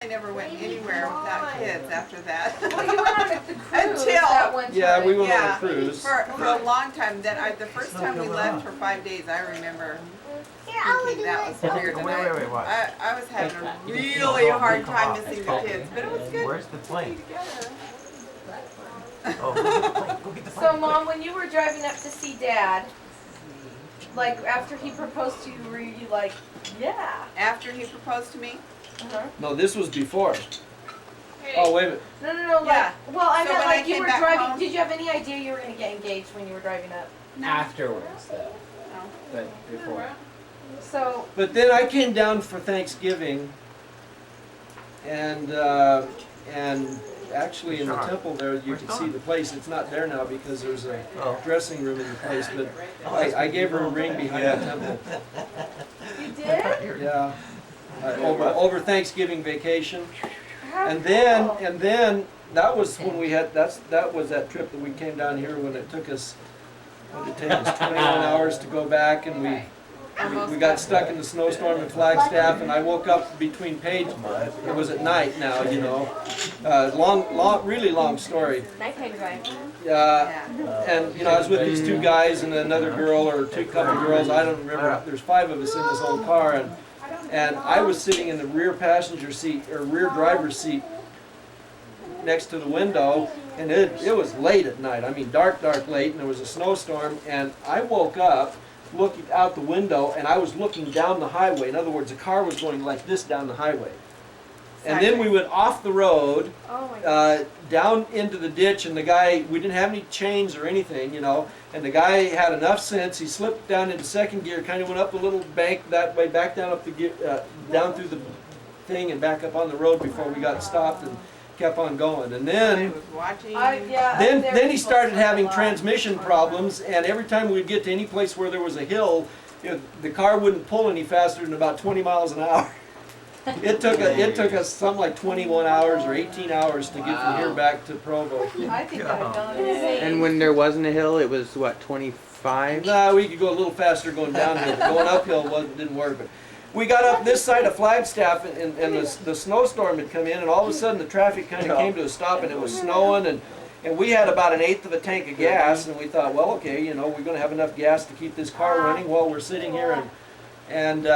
I never went anywhere without kids after that. Well, you went on a cruise Until- that one time. Yeah, we went on Yeah, a cruise. for a long time. The first time we left for 5 days, I remember thinking that was weird. And Wait, watch. I was having a really hard time missing the kids, but it was good. Where's the to be plane? together. Oh, go get the plane. Go get the plane. So, Mom, when you were driving up to see Dad, like after he proposed to you, were you like, yeah? After he proposed to me, Uh-huh. No, this was before. Oh, wait a minute. No, like, Yeah. well, I So meant when I like you came were back driving, home- did you have any idea you were going to get engaged when you were driving up? Afterwards, though. no. But before. So, But then I came down for Thanksgiving, and actually in the temple there you can see the place. It's not there now because there's a dressing room in the place. But I gave her a ring behind the temple. you did? Yeah, over Thanksgiving vacation. How And cool. then that was when we had that was that trip that we came down here when it took us. What did it take us 21 hours to go back, and we got stuck in the snowstorm in Flagstaff, and I woke up between Page. It was at night now, you know. Really long story. Nighttime drive. And you know, I was with these two guys and another girl or couple girls. I don't remember. There's 5 of us in this old car, and I was sitting in the rear passenger seat or rear driver's seat next to the window, and it was late at night. I mean, dark late, and there was a snowstorm, and I woke up looking out the window, and I was looking down the highway. In other words, the car was going like this down the highway. And then we went off the road, Oh my God. down into the ditch, and the guy, we didn't have any chains or anything, you know, and the guy had enough sense. He slipped down into second gear, kind of went up a little bank that way, back down up the down through the thing and back up on the road before we got stopped and kept on going. And I then was watching. then he started having transmission problems, and every time we'd get to any place where there was a hill, you know, the car wouldn't pull any faster than about 20 miles an hour. It took us something like 21 hours or 18 hours to get from here back to Provo. I think I've done insane. And when there wasn't a hill, it was what, 25? Nah, we could go a little faster going downhill. Going uphill didn't work. But we got up this side of Flagstaff, and the snowstorm had come in, and all of a sudden the traffic kind of came to a stop, and it was snowing, and we had about 1/8 of a tank of gas, and we thought, well, okay, you know, we're going to have enough gas to keep this car running while we're sitting here, and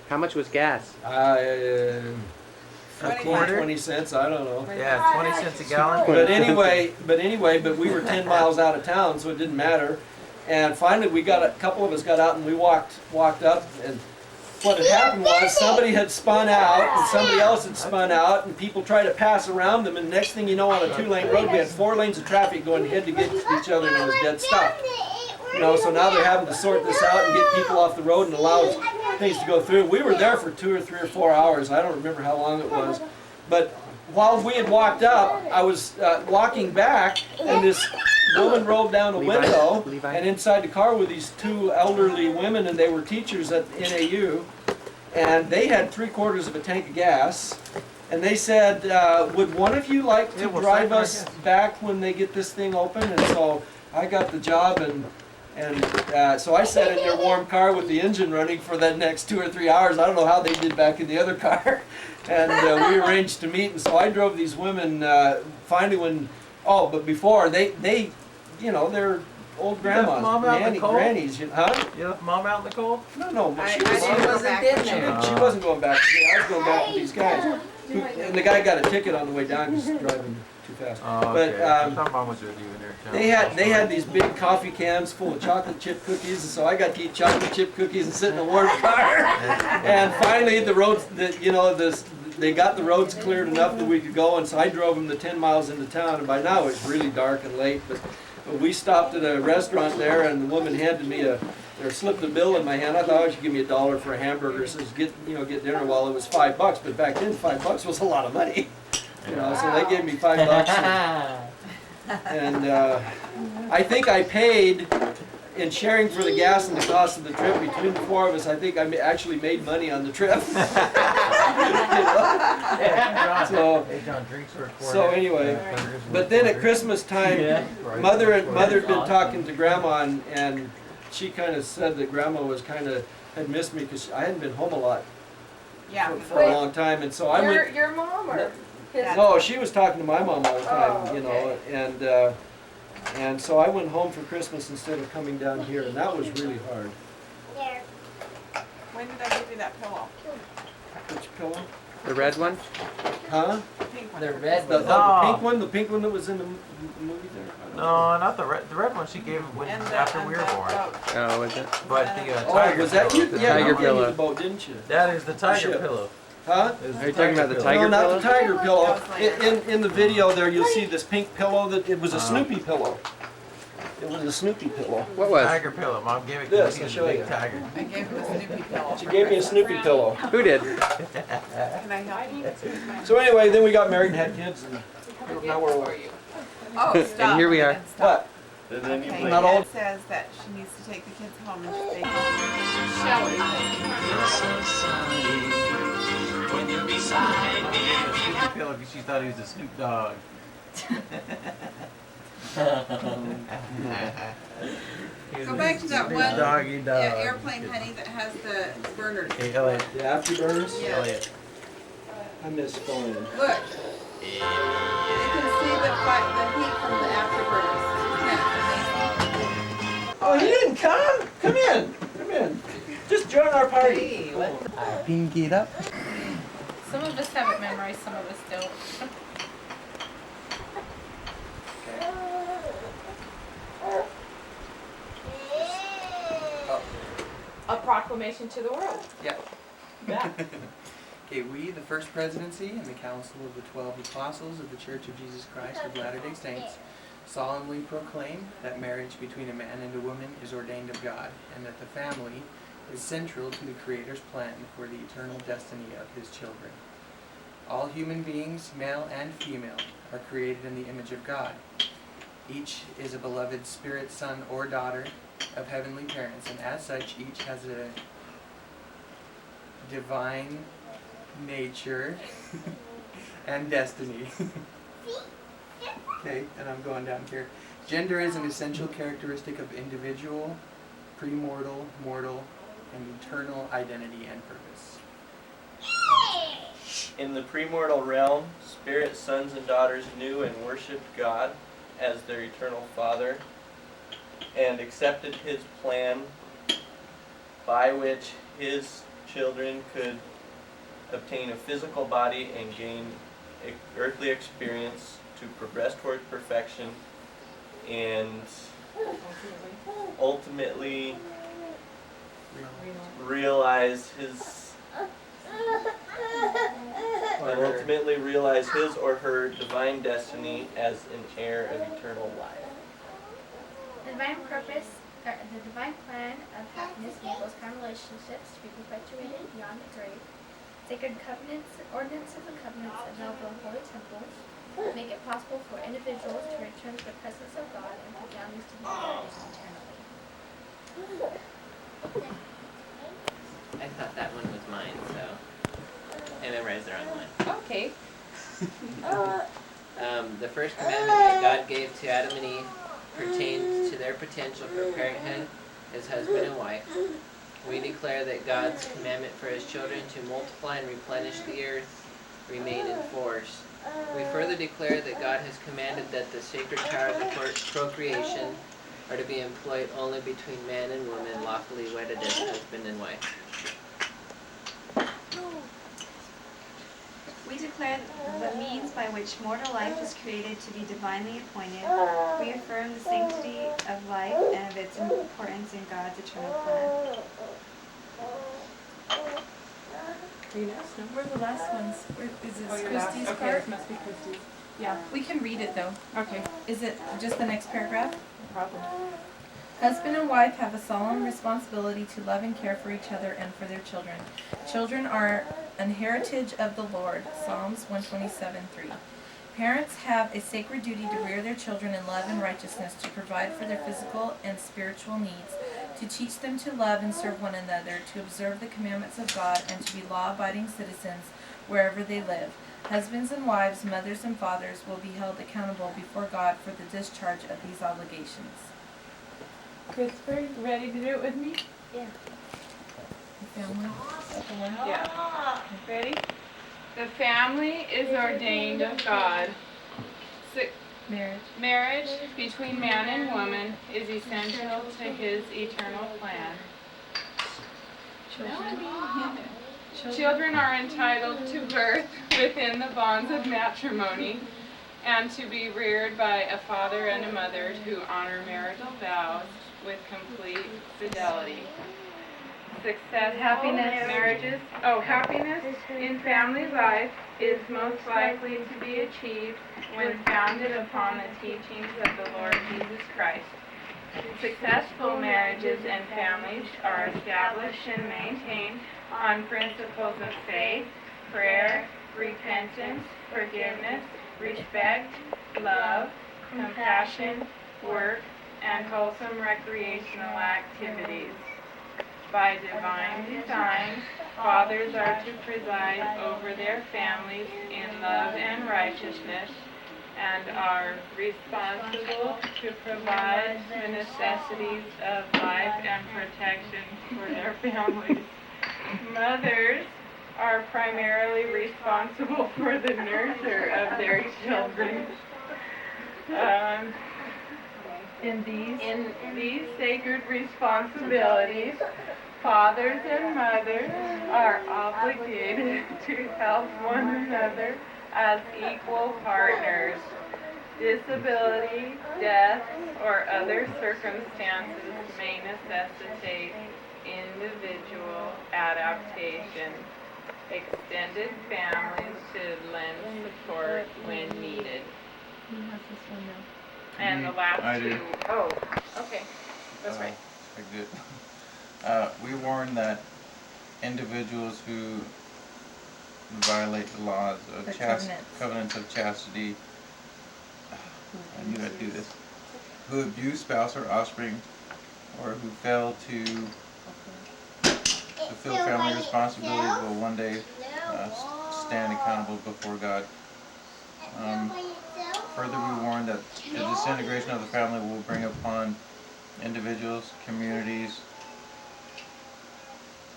How much was gas? a 25. 20 cents, I don't know. Yeah, 20 cents a gallon. But anyway, we were 10 miles out of town, so it didn't matter. And finally, a couple of us got out, and we walked up, and what had happened was somebody had spun out, and somebody else had spun out, and people tried to pass around them, and next thing you know, on a 2-lane road, we had 4 lanes of traffic going head to each other, and it was dead stop. You know, so now they're having to sort this out and get people off the road and allow things to go through. We were there for 2 or 3 or 4 hours. I don't remember how long it was. But while we had walked up, I was walking back, and this woman rolled down a window, and inside the car were these 2 elderly women, and they were teachers at NAU, and they had 3/4 of a tank of gas. And they said, would one of you like to drive us back when they get this thing open? And so I got the job, and so I sat in their warm car with the engine running for that next 2 or 3 hours. I don't know how they did back in the other car. And we arranged to meet, and so I drove these women finally but before, they you know, they're old grandmas, Mom out in the cold? grannies, huh? You left Mom out in the cold? No, I she didn't go wasn't. back been to there. them. She wasn't going back to me. I was going back with these guys. And the guy got a ticket on the way down because he was driving too fast. Oh, But okay. I thought Mom was with you in there. they had these big coffee cans full of chocolate chip cookies, and so I got to eat chocolate chip cookies and sit in a warm car. And finally, they got the roads cleared enough that we could go, and so I drove them the 10 miles into town. And by now it's really dark and late, but we stopped at a restaurant there, and the woman handed me slipped a bill in my hand. I thought, she'd give me $1 for a hamburger. Says get dinner. Well, it was $5, but back then $5 was a lot of money. You know, so they gave me $5. And I think I paid, in sharing for the gas and the cost of the trip, between the 4 of us, I think I actually made money on the trip. So anyway, but then at Christmas time, Mother had been talking to Grandma, and she kind of said that Grandma had missed me because I hadn't been home a lot. Yeah. for a long time, and so I went. Your mom or his? No, she was talking to my mom all the time, Oh, you know, and so I went home for Christmas instead of coming down here, and that was really hard. When did I give you that pillow? Which pillow? The red one? Huh? Pink one. The red The, one. oh, the pink one? The pink one that was in the movie there? No, not the red. The red one she gave when And after we were the born. boat. Oh, was it? But the Oh, tiger was that you? pillow. Yeah, tiger you gave me pillow. the boat, didn't you? That is the tiger Ship. pillow. Huh? It is Are you talking about the pillow. tiger No, not pillow? the tiger pillow. That was later. In the video there, you'll see this pink pillow. That it was a Oh. Snoopy pillow. It was a Snoopy pillow. What was? Tiger pillow. Mom gave it to This, me. I'll It's show a big you. tiger. I gave him a Snoopy pillow. She for gave me a Christmas. Snoopy pillow. Who did? Can I help you? So anyway, then we got married and had kids, and now we're what? Oh, stop. And here we are. Stop. What? Okay, Not all- Dad says that she needs to take the kids home and they Snoopy pillow because she thought he was a Snoop Dogg. Go back to that one Doggy dog. airplane, honey, that has the burners. Hey, Elliot. The afterburners? Yeah. Elliot. I miss phone. Look. You can see the heat from the afterburners. Isn't that Oh, you didn't come? Come in. Come in. Just join our party. amazing? Hey, what? Pinky it up. Some of us have it memorized, some of us don't. A proclamation to the world. Yeah. Yeah. Okay, we, the First Presidency and the Council of the 12 Apostles of the Church of Jesus Christ of Latter-day Saints, solemnly proclaim that marriage between a man and a woman is ordained of God, and that the family is central to the Creator's plan for the eternal destiny of His children. All human beings, male and female, are created in the image of God. Each is a beloved spirit son or daughter of heavenly parents, and as such, each has a divine nature and destiny. Okay, and I'm going down here. Gender is an essential characteristic of individual, premortal, mortal, and eternal identity and purpose. In the premortal realm, spirit sons and daughters knew and worshipped God as their eternal Father and accepted His plan by which His children could obtain a physical body and gain earthly experience to progress towards perfection and ultimately realize his or her divine destiny as an heir of eternal life. The divine purpose, or the divine plan of happiness enables kind relationships to be perpetuated beyond the grave. Sacred covenants, ordinances, and covenants available in holy temples make it possible for individuals to return to the presence of God and for families to be united eternally. I thought that one was mine, so I memorized the wrong one. Okay. The first commandment that God gave to Adam and Eve pertains to their potential for parenthood as husband and wife. We declare that God's commandment for His children to multiply and replenish the earth remain in force. We further declare that God has commanded that the sacred powers of procreation are to be employed only between man and woman lawfully wedded as husband and wife. We declare the means by which mortal life is created to be divinely appointed. We affirm the sanctity of life and of its importance in God's eternal plan. Where are the last ones? Is it your last- Christie's okay, part? it must be Christie's. Yeah, we can read it though. Okay. Is it just the next paragraph? Problem. Husband and wife have a solemn responsibility to love and care for each other and for their children. Children are an heritage of the Lord. Psalms 127:3. Parents have a sacred duty to rear their children in love and righteousness, to provide for their physical and spiritual needs, to teach them to love and serve one another, to observe the commandments of God, and to be law-abiding citizens wherever they live. Husbands and wives, mothers and fathers will be held accountable before God for the discharge of these obligations. Christopher, you ready to do it with me? Yeah. Family. Yeah. Ready? The family is ordained of God. Marriage. Marriage between man and woman is essential to his eternal plan. Children are entitled to birth within the bonds of matrimony and to be reared by a father and a mother who honor marital vows with complete fidelity. Success, happiness in family life is most likely to be achieved when founded upon the teachings of the Lord Jesus Christ. Successful marriages and families are established and maintained on principles of faith, prayer, repentance, forgiveness, respect, love, compassion, work, and wholesome recreational activities. By divine design, fathers are to preside over their families in love and righteousness and are responsible to provide the necessities of life and protection for their families. Mothers are primarily responsible for the nurture of their children. In these sacred responsibilities, fathers and mothers are obligated to help one another as equal partners. Disability, death, or other circumstances may necessitate individual adaptation. Extended families should lend support when needed. Who has this one now? And the last I do. two. Oh, okay. That's right. Very good. We warn that individuals who violate the laws of The covenants of chastity, I knew I'd do this, who abuse spouse or offspring, or who fail to fulfill family responsibilities will one day stand accountable before God. Further, we warn that the disintegration of the family will bring upon individuals, communities,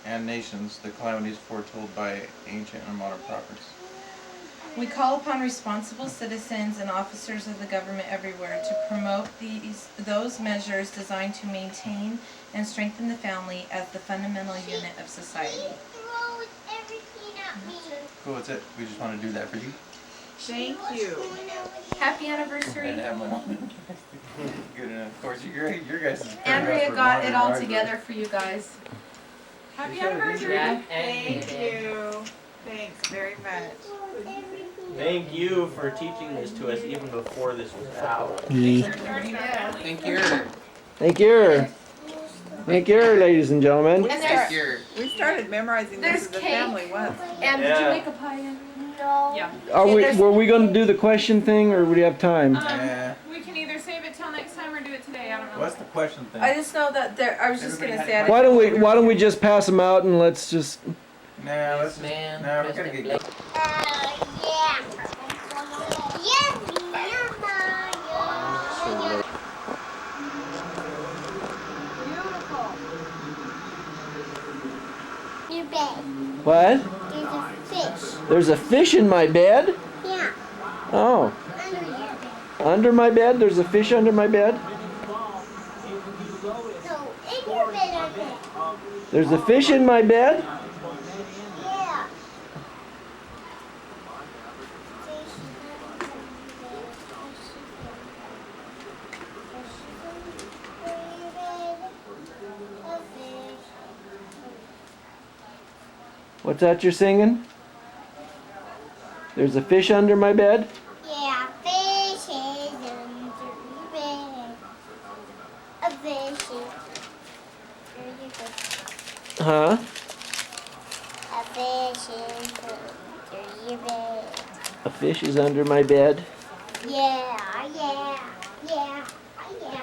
and nations the calamities foretold by ancient and modern prophets. We call upon responsible citizens and officers of the government everywhere to promote those measures designed to maintain and strengthen the family as the fundamental unit of society. Cool, that's it. We just want to do that for you. Thank you. Happy anniversary. And have my mom. Good enough. Of course, your guys' is Andrea got it all together for you guys. Happy anniversary. Yeah, Thank you. Thanks very much. Thank you for teaching this to us even before this was out. Thank you. Thank you. Thank you, ladies and gentlemen. And there's, We started memorizing this as a cake. family once. and did you Yeah. make a pie? Andrea? Yeah. Were we going to do the question thing, or would you have time? We can either save it till next time or do it today. I don't know. What's the question thing? I just know that there. I was just Everybody gonna had say. Why don't we just pass them out and let's just. Nah, let's just, Man, nah, we're dressed gonna in get black. Your bed. What? There's a fish. There's a fish in my bed? Yeah. Oh. Under your bed. Under my bed? There's a fish under my bed? No, in your bed are there. There's a fish in my bed? Yeah. What's that you're singing? There's a fish under my bed? Yeah, fish is under your bed. A fish is under your bed. Huh? A fish is under your bed. A fish is under my bed? Yeah, yeah, yeah, yeah.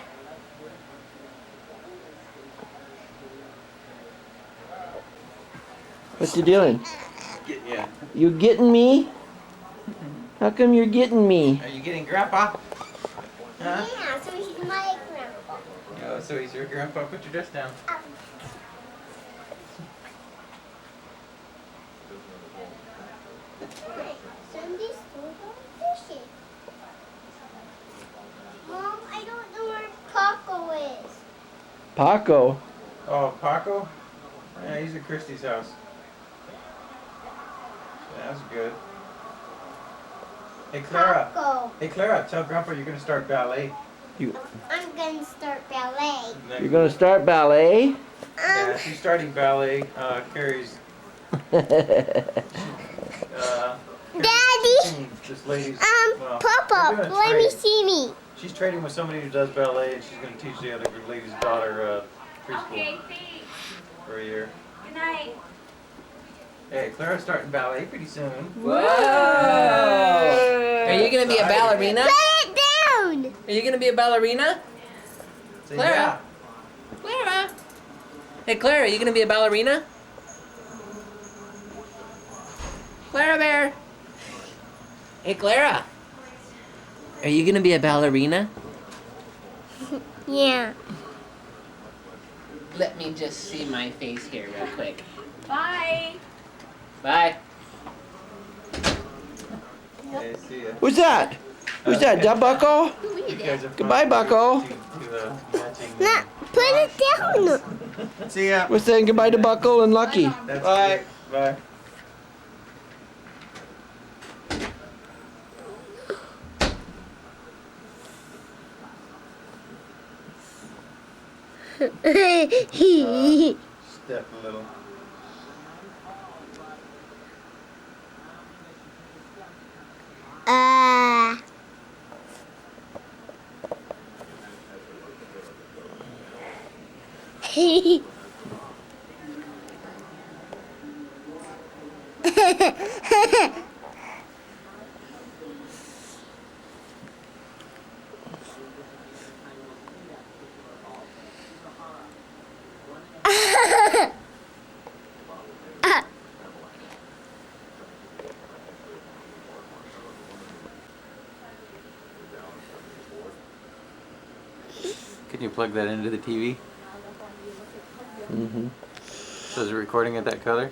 What you doing? yeah. You getting me? How come you're getting me? Are you getting Grandpa? Huh? Yeah, so he's my grandpa. Oh, so he's your grandpa. Put your dress down. Paco. Oh, Paco? Yeah, he's at Christy's house. That's good. Hey, Clara. Paco. Hey, Clara, tell Grandpa you're going to start ballet. I'm gonna start ballet. You're gonna start ballet? Yeah, she's starting ballet. Carrie's. Daddy. This lady's. Well, Papa, they're doing a let me trade. see me. She's trading with somebody who does ballet, and she's going to teach the other lady's daughter preschool Okay, thanks. for a year. Good night. Hey, Clara's starting ballet pretty soon. Whoa! Are you gonna be a ballerina? Put it down. Are you gonna be a ballerina? Say Clara. yeah. Clara. Hey, Clara, are you gonna be a ballerina? Clara Bear. Hey, Clara. Are you gonna be a ballerina? Yeah. Let me just see my face here real quick. Bye. Bye. Hey, see ya. Who's that? Who's that? That Bucko? You guys have Goodbye, fun. Bucko. Matching, Nah, put it down. See ya. We're saying goodbye to Bucko and Lucky. That's Bye. Bye. Step a little. Can you plug that into the TV? Mm-hmm. So is it recording at that color?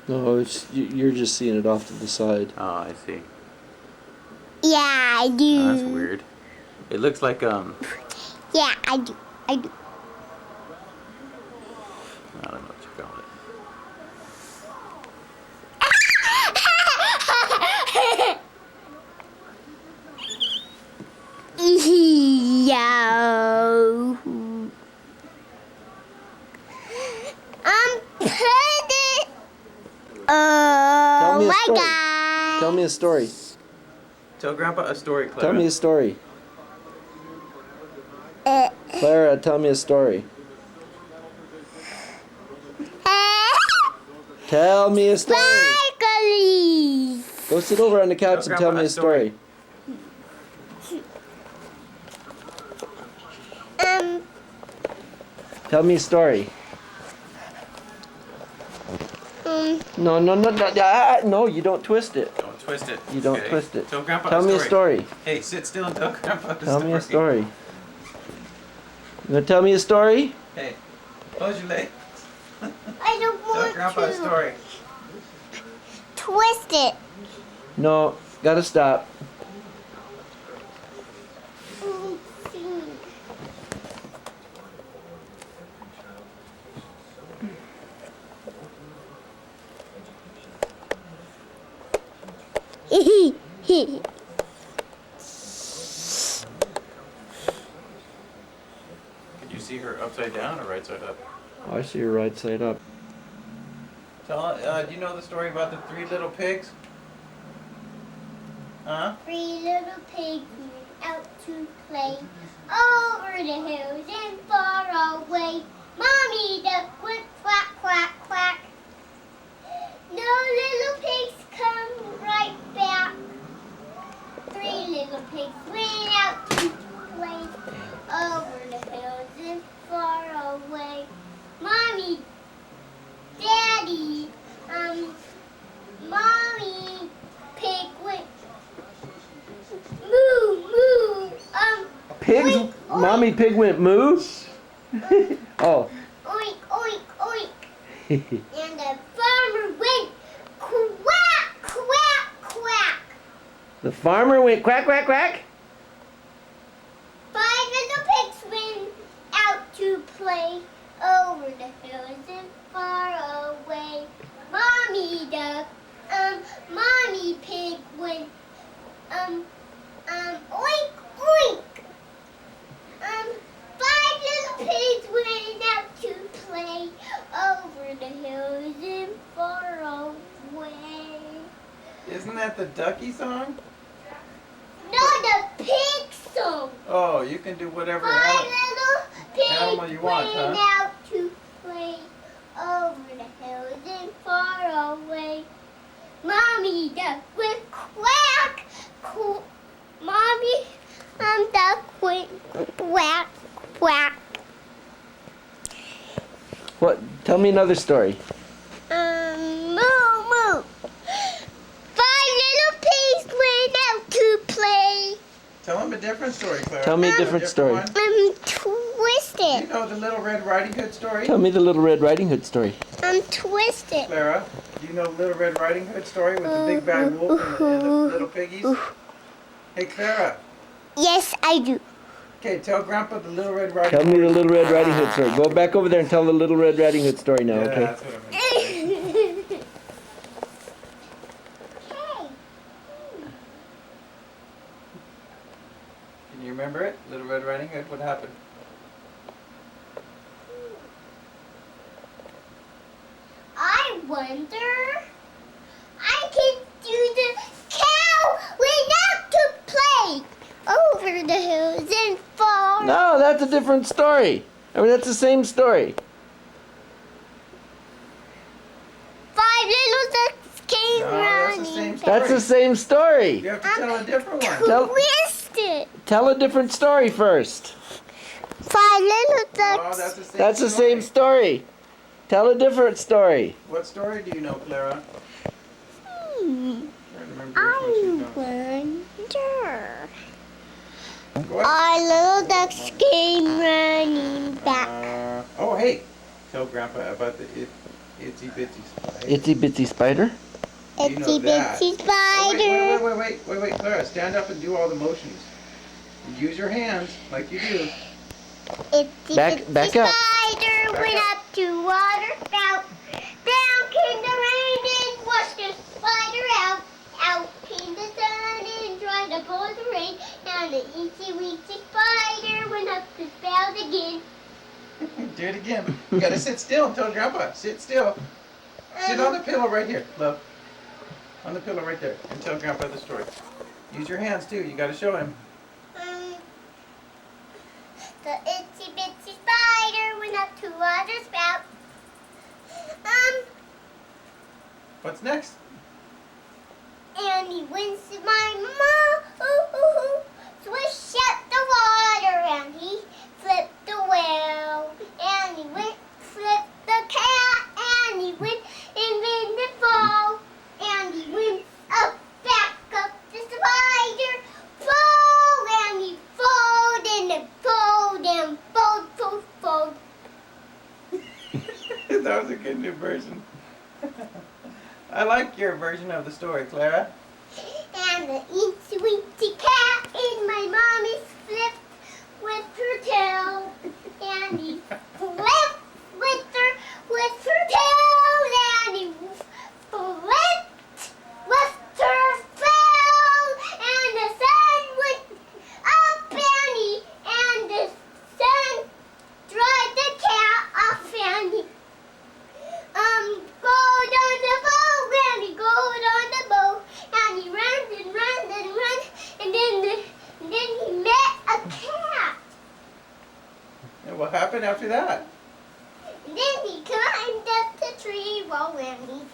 No, it's you're just seeing it off to the side. Oh, I see. Yeah, I do. Oh, that's weird. It looks like Yeah, I do. I do. I don't know what you call it. Yo. Put it. Oh my story. God. Tell me a story. Tell Grandpa a story, Clara. Tell me a story. Clara, tell me a story. Tell me a story. Sparkly. Go sit over on the couch and tell me a story. Tell me a story. No, no, you don't twist it. Don't twist it. You don't Okay. twist it. Tell Grandpa Tell me a story. Hey, sit still and tell Grandpa a Tell story. me a story. You gonna tell me a story? Hey, close your leg. I don't Tell want Grandpa a to story. twist it. No, gotta stop. Can you see her upside down or right side up? Oh, I see her right side up. Tell, do you know the story about the 3 little pigs? Huh? 3 little pigs went out to play over the hills and far away. Mommy duck went quack, quack, quack. No little pigs come right back. 3 little pigs went out to play over the hills and far away. Mommy, Daddy, Mommy pig went moo, moo, Pigs? oink, oink. Mommy pig went moo? Oh. Oink, oink, oink. And the farmer went quack, quack, quack. The farmer went quack, quack, quack? 5 little pigs went Isn't that the ducky song? No, the pig song. Oh, you can do whatever Five little pigs animal you want, went huh? out to play over the hills and far away. Mommy duck went quack. Mommy, duck went quack, quack. What? Tell me another story. Moo, moo. Five little pigs went out to play. Tell him a different story, Clara. Tell me a different story. one. Twisted. You know the Little Red Riding Hood story? Tell me the Little Red Riding Hood story. Twisted. Clara, do you know the Little Red Riding Hood story with the big bad wolf and the little piggies? Hey, Clara. Yes, I do. Okay, tell Grandpa the Little Red Riding Tell Hood. me the Little Red Riding Hood story. Go back over there and tell the Little Red Riding Hood story now, Yeah, okay? that's what I meant to say. Can you remember it? Little Red Riding Hood, what happened? I wonder. I can do the cow went out to play over the hills and far. No, that's a different story. I mean, that's the same story. Five little ducks came No, that's the running same back. story. That's the same story. You have to tell a different one. Tell- Twisted. Tell a different story first. Five little No, ducks. that's the same That's the same story. Tell a different story. What story do you know, Clara? Hmm, Trying to remember which one I she's known. wonder. What? Our little ducks came running back. Oh, hey. Tell Grandpa about the itsy bitsy spider. Itsy bitsy spider. You know Itsy that. bitsy Oh, spider. wait, Clara, stand up and do all the motions. Use your hands like you do. Itsy Back bitsy up. spider went up to water spout. Down came the rain and washed the spider out. Out came the sun and dried up all the rain. And the itsy weetsy spider went up the spout again. Do it again. You gotta sit still and tell Grandpa. Sit still. Sit on the pillow right here, love. On the pillow right there. And tell Grandpa the story. Use your hands too. You gotta show him. The itsy bitsy spider went up to water spout. What's next? And he went to my mom. Swish out the water and he flipped the well. And he went flipped the cat and he went and then the fall. And he went up, back up the spider. Fall and he fold and fold and fold, fold, fold. That was a good new version. I like your version of the story, Clara. And the itsy weetsy cat in my mommy's flipped with her tail. And he flipped with her tail. And he flipped with her tail. And the sun went up and the sun dried the cat off and he goed on the bow and he goed on the bow and he ran and ran and ran and then he met a cat And what happened after that? and then he climbed up the tree while Wendy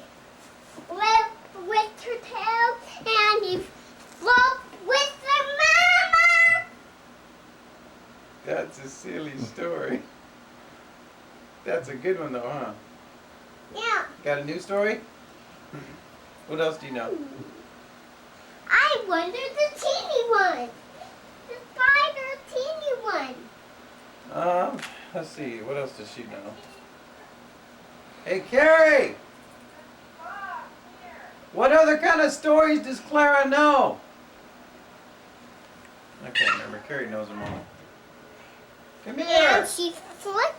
flipped with her tail and he flopped with her mama. That's a silly story. That's a good one though, huh? Yeah, Got a new story? What else do you know? I wonder the teeny one. The spider teeny one. Let's see. What else does she know? Hey, Carrie! What other kind of stories does Clara know? I can't remember. Carrie knows them all. Come here! And she flipped.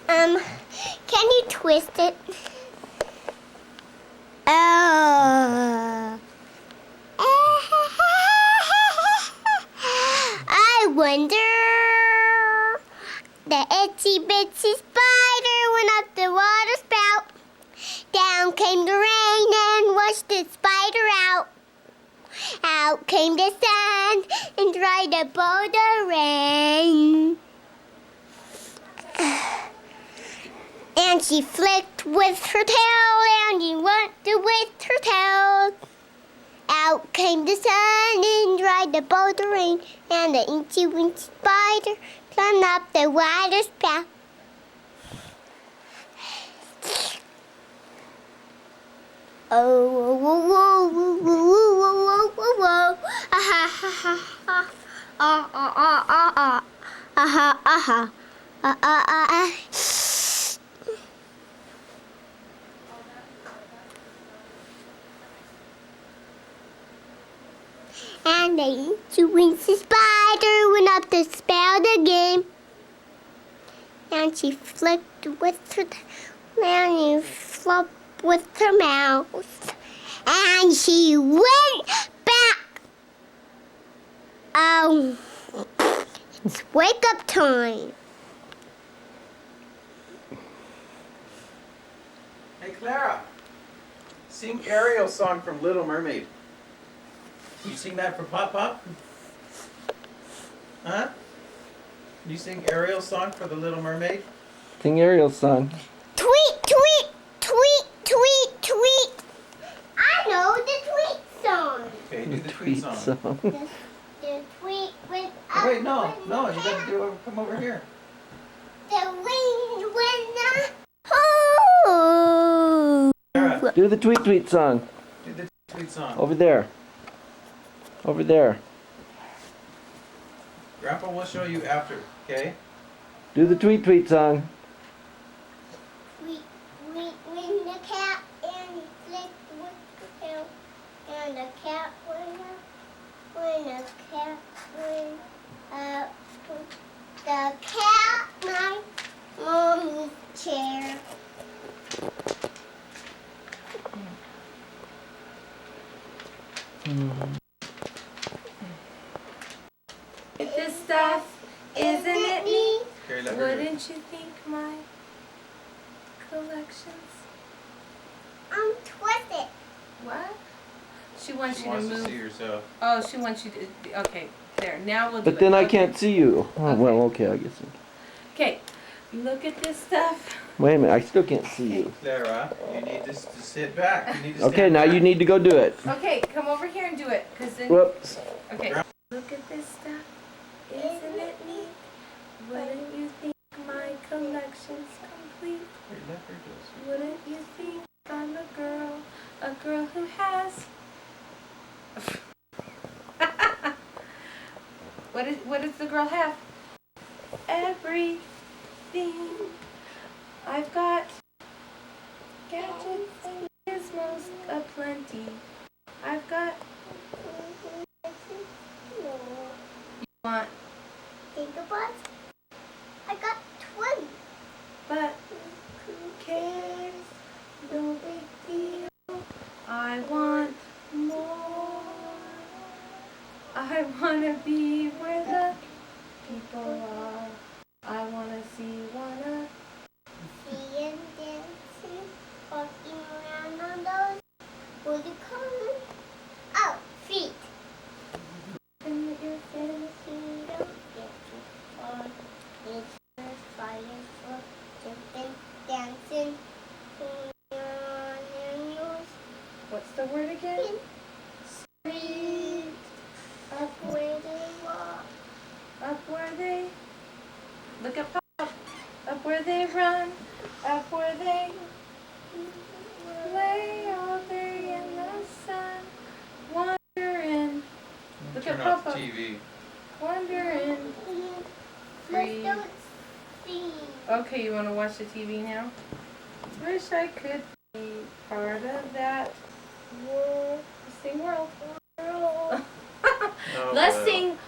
Can you twist it? Oh. I wonder. The itsy bitsy spider went up the water spout. Down came the rain and washed pushed the spider out. Out came the sun and dried the boulder rain. And she flicked with her tail, and she went with her tail. Out came the sun and dried the boulder rain, and the inky winky spider climbed up the water spout. Oh, whoa, whoa, whoa, whoa, whoa, whoa, whoa, ah, ha, ha, ha, ah, ah, ah, ah, ah, ah, ah, ah, ah, ah. And the inky winky spider went up the spout again, and she flicked with her tail, and she flopped with her mouth, and she went back. Oh, it's wake up time. Hey, Clara, sing Ariel's song from Little Mermaid. You sing that for Pop Pop? Huh? You sing Ariel's song for the Little Mermaid? Sing Ariel's song. Tweet, tweet, tweet, tweet, tweet. I know the tweet song. Okay, do the tweet song. The tweet with Oh, wait, no, you gotta do it. Come over here. the wind when oh. Clara, Do the tweet song. do the tweet song. Over there. Over there. Grandpa will show you after, okay? Do the tweet song. Tweet, tweet, when the cat and he flicked with the tail, and the cat went up. When the cat went up, the cat my mommy's chair. This stuff, isn't it neat? Okay, let her do it. Wouldn't you think my collections? Twist it. What? She wants She you wants to to move. see herself. Oh, she wants you to. Okay, there. Now we'll do it. But then I Okay. can't see you. Oh, well, okay, I guess. Okay, look at this stuff. Wait a minute, I still can't see you. Clara, you need to sit back. You need to stand Okay, now back. you need to go do it. Okay, come over here and do it, cause then. Whoops. Okay. Look at this stuff. Isn't it neat? Wouldn't you think my collection's complete? Here, let her do it. Wouldn't you think I'm a girl who has? What does the girl have? Everything. I've got gadgets and gizmos aplenty. I've got. You want? Think about it. I got 20. But who cares? No big deal. I want more. I wanna be where the people are. I wanna see, wanna. Seeing dancing, walking around on those. What do you call them? Oh, feet. And your fantasy. Don't get too far. It's the fire for jumping, dancing, singing on your nose. What's the word again? Street. Up where they walk. Up where they. Look at Pop. Up where they run. Up where they play all day in the sun. Wandering. Look Turn at off Papa. the TV. Wandering. Free. Let's see. Okay, you want to watch the TV now? Wish I could be part of that world. Sing world. Oh, Let's well. sing